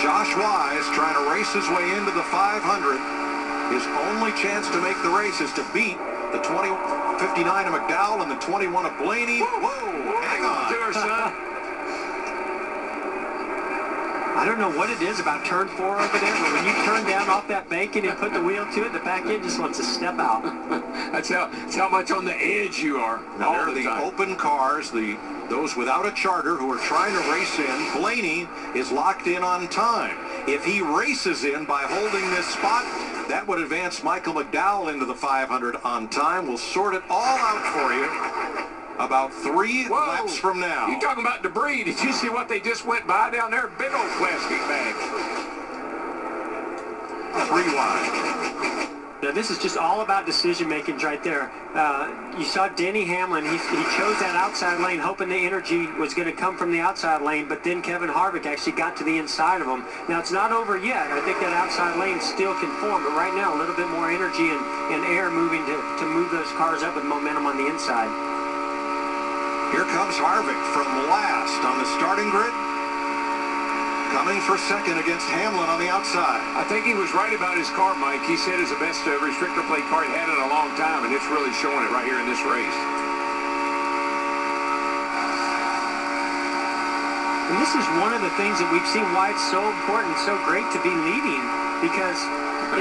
Josh Wise trying to race his way into the 500. His only chance to make the race is to beat the 59 of McDowell and the 21 of Blaney. Whoa, hang on. To her, son. I don't know what it is about turn 4 over there, but when you turn down off that banking and put the wheel to it, the back end just wants to step out. That's how much on the edge you are. Now they're the open cars, those without a charter who are trying to race in. Blaney is locked in on time. If he races in by holding this spot, that would advance Michael McDowell into the 500 on time. We'll sort it all out for you about 3 laps from now. You talking about debris? Did you see what they just went by down there? Big old plastic bag. 3 wide. Now this is just all about decision making right there. You saw Denny Hamlin. He chose that outside lane hoping the energy was going to come from the outside lane, but then Kevin Harvick actually got to the inside of him. Now it's not over yet. I think that outside lane still can form, but right now a little bit more energy and air moving to move those cars up with momentum on the inside. Here comes Harvick from last on the starting grid. Coming for second against Hamlin on the outside. I think he was right about his car, Mike. He said it's the best restrictor plate car he had in a long time, and it's really showing it right here in this race. And this is one of the things that we've seen why it's so important, so great to be leading, because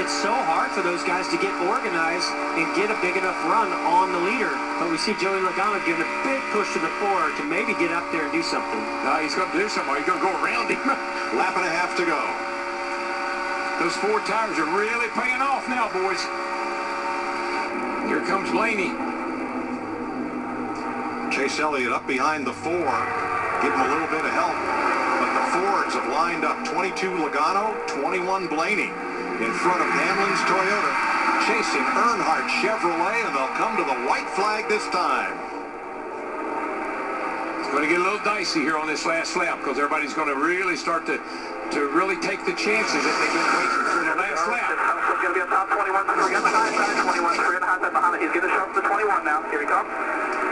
it's so hard for those guys to get organized and get a big enough run on the leader. But we see Joey Logano giving a big push to the fore to maybe get up there and do something. No, he's going to do something. He's going to go around him. Lap and a half to go. Those 4 tires are really paying off now, boys. Here comes Blaney. Chase Elliott up behind the 4. Give him a little bit of help. But the Fords have lined up 22 Logano, 21 Blaney. In front of Hamlin's Toyota, chasing Earnhardt Chevrolet, and they'll come to the white flag this time. It's going to get a little dicey here on this last lap because everybody's going to really start to really take the chances that they've been waiting for the last lap. It's going to be a top 21. We got the high side 21. 3 and a half behind it. He's going to show up to 21 now. Here he comes.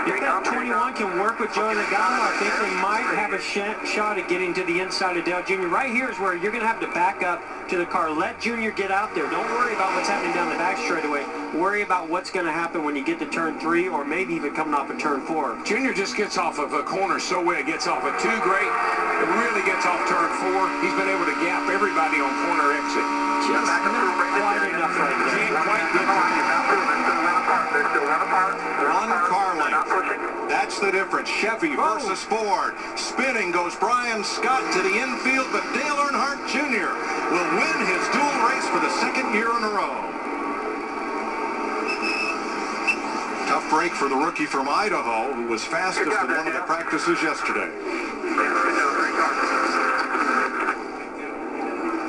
If that 21 can work with Joey Logano, I think they might have a shot at getting to the inside of Dale Jr. Right here is where you're going to have to back up to the car. Let Jr. get out there. Don't worry about what's happening down the back straightaway. Worry about what's going to happen when you get to turn 3 or maybe even coming off of turn 4. Jr. just gets off of a corner so well. Gets off of 2 great. It really gets off turn 4. He's been able to gap everybody on corner exit. Just not quite enough right there. Can't quite get There's still one apart. 1 car length. That's the difference. Chevy versus Ford. Spinning goes Brian Scott to the infield, but Dale Earnhardt Jr. will win his dual race for the 2nd year in a row. Tough break for the rookie from Idaho, who was fastest in one of the practices yesterday.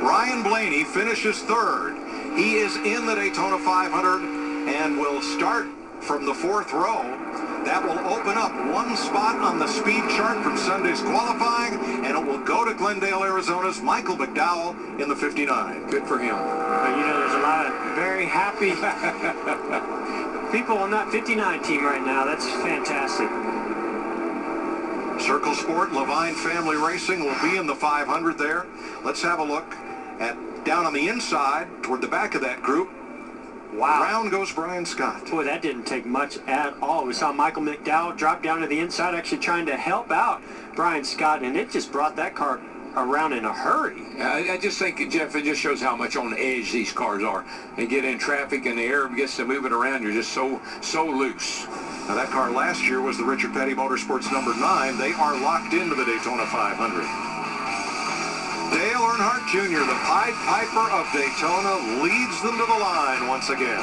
Ryan Blaney finishes 3rd. He is in the Daytona 500 and will start from the 4th row. That will open up 1 spot on the speed chart from Sunday's qualifying, and it will go to Glendale, Arizona's Michael McDowell in the 59. Good for him. You know, there's a lot of very happy people on that 59 team right now. That's fantastic. Circle Sport, Levine Family Racing will be in the 500 there. Let's have a look at down on the inside toward the back of that group. Wow. Round goes Brian Scott. Boy, that didn't take much at all. We saw Michael McDowell drop down to the inside, actually trying to help out Brian Scott, and it just brought that car around in a hurry. I just think, Jeff, it just shows how much on edge these cars are. They get in traffic and the air gets to move it around. You're just so loose. Now, that car last year was the Richard Petty Motorsports number 9. They are locked into the Daytona 500. Dale Earnhardt Jr., the Pied Piper of Daytona, leads them to the line once again.